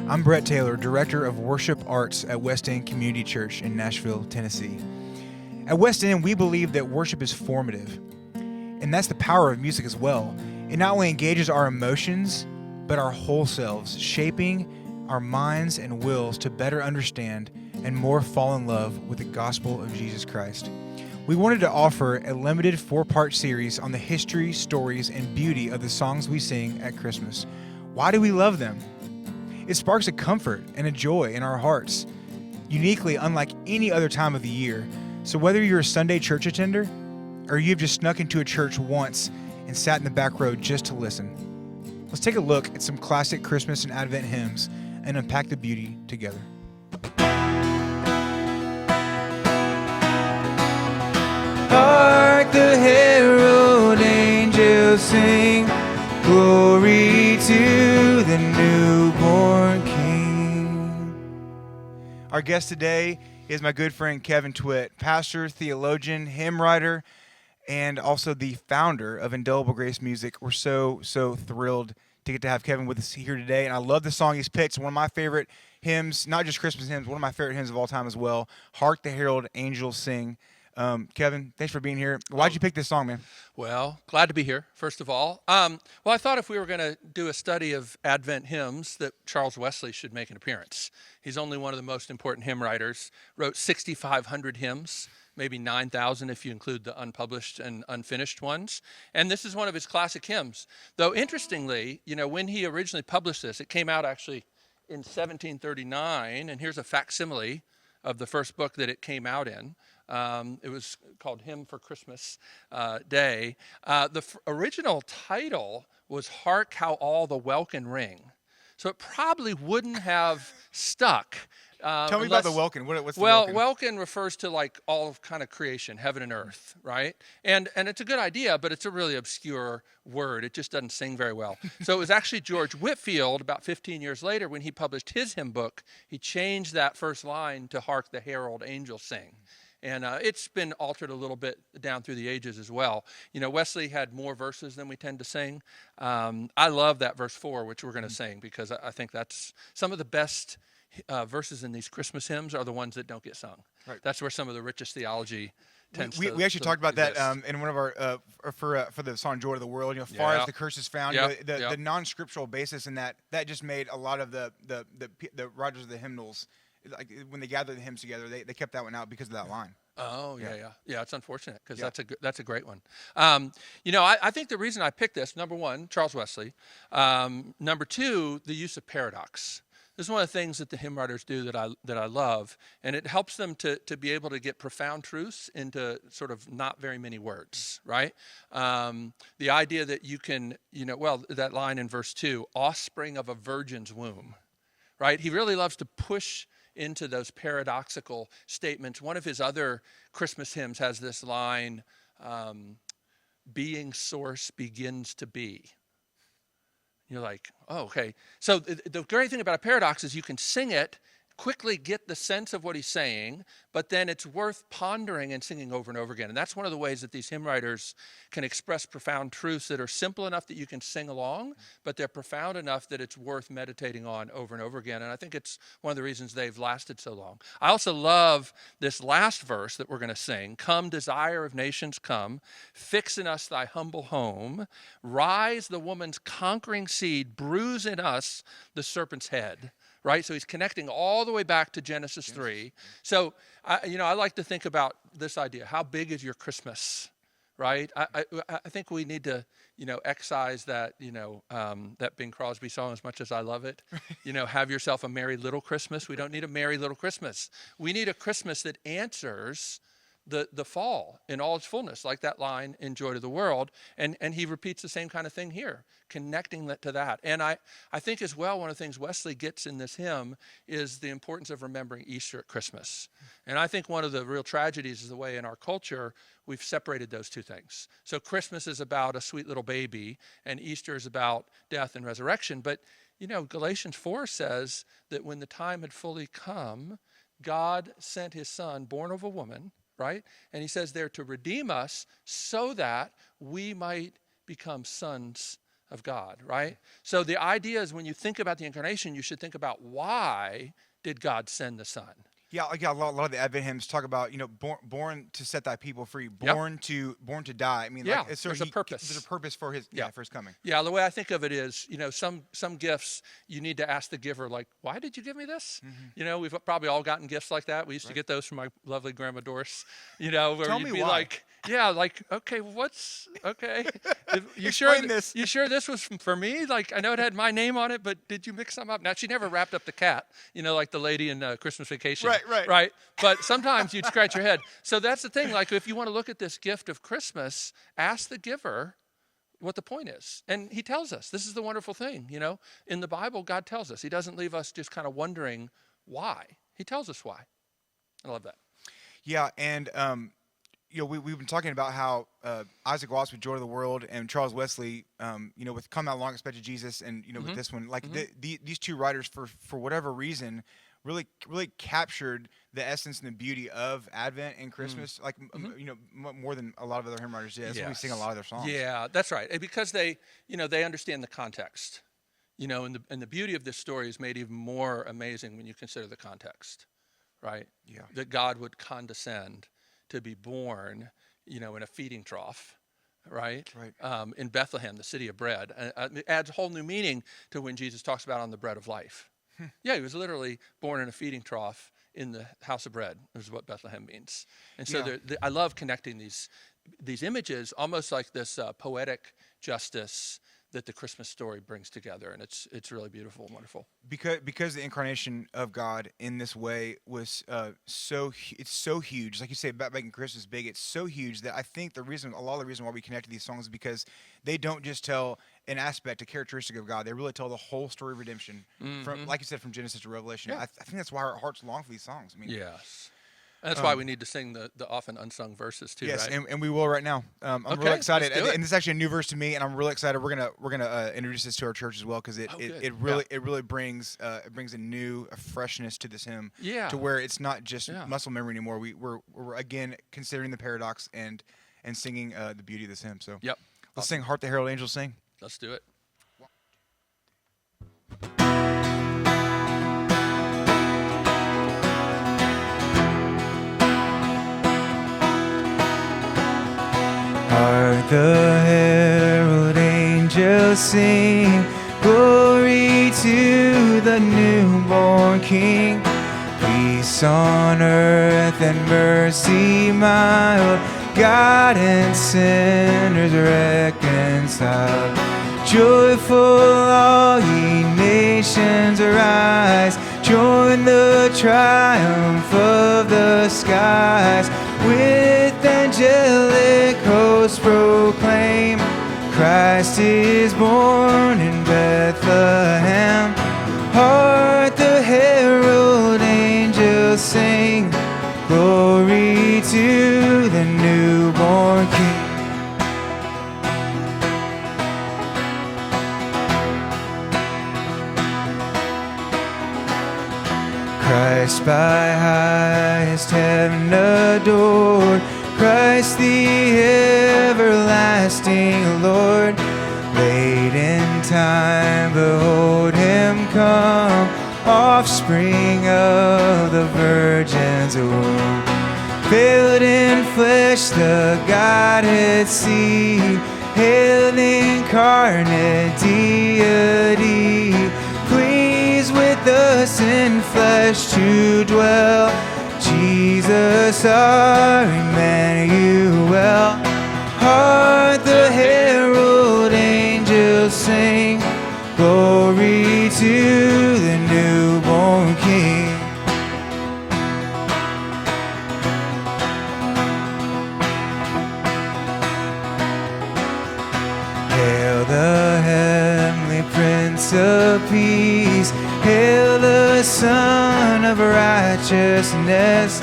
I'm Brett Taylor, Director of Worship Arts at West End Community Church in Nashville, Tennessee. At West End, we believe that worship is formative, and that's the power of music as well. It not only engages our emotions, but our whole selves, shaping our minds and wills to better understand and more fall in love with the gospel of Jesus Christ. We wanted to offer a limited 4-part series on the history, stories, and beauty of the songs we sing at Christmas. Why do we love them? It sparks a comfort and a joy in our hearts, uniquely unlike any other time of the year. So whether you're a Sunday church attender, or you've just snuck into a church once and sat in the back row just to listen, let's take a look at some classic Christmas and Advent hymns and unpack the beauty together. Hark, the herald angels sing, glory to the newborn King. Our guest today is my good friend Kevin Twit, pastor, theologian, hymn writer, and also the founder of Indelible Grace Music. We're so thrilled to get to have Kevin with us here today, and I love the song he's picked. It's one of my favorite hymns, not just Christmas hymns, one of my favorite hymns of all time as well. Hark, the herald angels sing. Kevin, thanks for being here. Why'd you pick this song, man? Well, glad to be here, first of all. Well, I thought if we were going to do a study of Advent hymns, that Charles Wesley should make an appearance. He's only one of the most important hymn writers, wrote 6,500 hymns, maybe 9,000 if you include the unpublished and unfinished ones. And this is one of his classic hymns. Though, interestingly, when he originally published this, it came out actually in 1739, and here's a facsimile of the first book that it came out in. It was called Hymn for Christmas Day. The original title was Hark, How All the Welkin Ring. So it probably wouldn't have stuck. Tell me about the welkin. What's the welkin? welkin? Welkin refers to like all of kind of creation, heaven and earth, right? And it's a good idea, but it's a really obscure word. It just doesn't sing very well. So it was actually George Whitefield, about 15 years later, when he published his hymn book, he changed that first line to Hark, the herald angels sing. And it's been altered a little bit down through the ages as well. Wesley had more verses than we tend to sing. I love that verse 4, which we're going to sing, because I think that's some of the best verses in these Christmas hymns are the ones that don't get sung. Right. That's where some of the richest theology tends we actually talked about exist. that in one of our for the song "Joy to the World." Far as the curse is found, the non-scriptural basis in that just made a lot of the writers of the hymnals, like when they gathered the hymns together, they kept that one out because of that line. Oh, yeah. It's unfortunate because that's a great one. I think the reason I picked this, number one, Charles Wesley. Number two, the use of paradox. This is one of the things that the hymn writers do that I love, and it helps them to be able to get profound truths into sort of not very many words, right? The idea that you can, that line in verse 2, offspring of a virgin's womb, right? He really loves to push into those paradoxical statements. One of his other Christmas hymns has this line, being source begins to be. You're like, oh, okay. So the great thing about a paradox is you can sing it, quickly get the sense of what he's saying, but then it's worth pondering and singing over and over again. And that's one of the ways that these hymn writers can express profound truths that are simple enough that you can sing along, but they're profound enough that it's worth meditating on over and over again. And I think it's one of the reasons they've lasted so long. I also love this last verse that we're going to sing. Come, desire of nations, come, fix in us thy humble home, rise the woman's conquering seed, bruise in us the serpent's head. Right? So he's connecting all the way back to Genesis 3. So, I like to think about this idea. How big is your Christmas? Right? I think we need to, excise that, that Bing Crosby song, As Much as I Love It. Have yourself a merry little Christmas. We don't need a merry little Christmas. We need a Christmas that answers the fall in all its fullness, like that line in Joy to the World. And he repeats the same kind of thing here, connecting that to that. And I think as well, one of the things Wesley gets in this hymn is the importance of remembering Easter at Christmas. And I think one of the real tragedies is the way in our culture we've separated those two things. So Christmas is about a sweet little baby, and Easter is about death and resurrection. But, Galatians 4 says that when the time had fully come, God sent his son, born of a woman, right? And he says there to redeem us so that we might become sons of God, right? So the idea is when you think about the incarnation, you should think about why did God send the Son? Yeah, like a lot of the Advent hymns talk about, born to set thy people free, Yep. born to die. I mean, Yeah, like there's a purpose. There's a purpose for his for his coming. Yeah, the way I think of it is, some gifts you need to ask the giver, like, why did you give me this? We've probably all gotten gifts like that. We used to get those from my lovely grandma Doris, where Tell you'd me be why. like, okay, what's okay? You Explain this. You sure this was for me? Like, I know it had my name on it, but did you mix some up? Now, she never wrapped up the cat, like the lady in Christmas Vacation. Right. But sometimes you'd scratch your head. So that's the thing. Like, if you want to look at this gift of Christmas, ask the giver what the point is. And he tells us. This is the wonderful thing, In the Bible, God tells us. He doesn't leave us just kind of wondering why. He tells us why. I love that. Yeah, and we've been talking about how Isaac Watts with Joy to the World and Charles Wesley, with Come Thou Long Expected Jesus, and with this one, like these two writers, for whatever reason, really captured the essence and the beauty of Advent and Christmas, more than a lot of other hymn writers did. That's why we sing a lot of their songs. Yeah, that's right. And because they understand the context, and the beauty of this story is made even more amazing when you consider the context, right? Yeah. That God would condescend to be born, in a feeding trough, right? Right. In Bethlehem, the city of bread. It adds a whole new meaning to when Jesus talks about on the bread of life. Yeah, he was literally born in a feeding trough in the house of bread, is what Bethlehem means. And so I love connecting these images, almost like this poetic justice that the Christmas story brings together, and it's really beautiful and wonderful. Because the incarnation of God in this way was it's so huge, like you say about making Christmas big. It's so huge that I think a lot of the reason why we connect to these songs is because they don't just tell an aspect, a characteristic of God. They really tell the whole story of redemption, from, like you said, from Genesis to Revelation. Yeah. I think that's why our hearts long for these songs. I mean, Yes. And that's why we need to sing the often unsung verses too. Yes, right? and we will right now. I'm Okay, really excited, let's do it. and this is actually a new verse to me, and I'm really excited. We're gonna introduce this to our church as well, because it really brings a freshness to this hymn, Yeah. to where it's not just muscle memory anymore. We're again considering the paradox and singing the beauty of this hymn. So Yep. let's sing "Hark the Herald Angels Sing." Let's do it. Hark the herald angels sing, glory to the newborn King. Peace on earth and mercy mild, God and sinners reconciled. Joyful all ye nations rise, join the triumph of the skies. With angelic hosts proclaim, Christ is born in Bethlehem. Hark the herald angels sing, glory to the newborn King. Christ by highest heaven adored, Christ the everlasting Lord. Late in time, behold him come, offspring of the Virgin's womb. Veiled in flesh, the Godhead see, hail incarnate deity, pleased with us in flesh to dwell. Jesus our Emmanuel. Hark the herald angels sing, glory to the newborn King. Hail the heavenly Prince of Peace, hail the Son of Righteousness.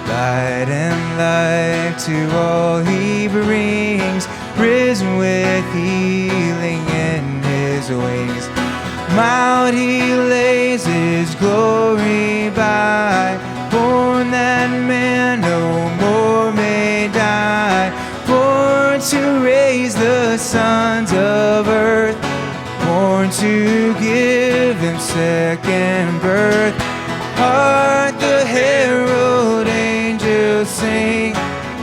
Light and life to all he brings, risen with healing in his wings. Mild he lays his glory by, born that man no more may die, born to raise the sons of earth, born to give him second birth. Hark the herald angels sing,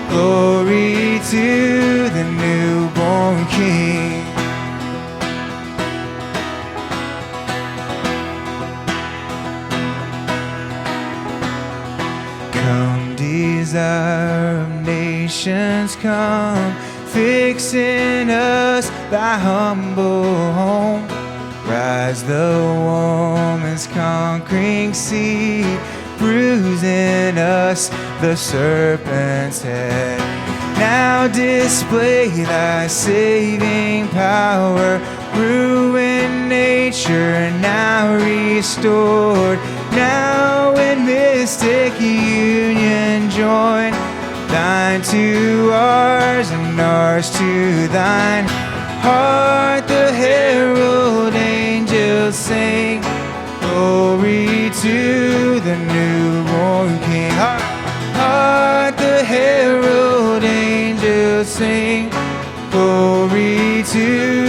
glory to the newborn King. Come, desire of nations, come, fix in us thy humble home. Rise the woman's conquering seed, bruise in us the serpent's head. Now display thy saving power, ruined nature now restored. Now in mystic union join, thine to ours and ours to thine. Hark the herald angels sing, glory to the newborn King. Hark the herald angels sing, glory to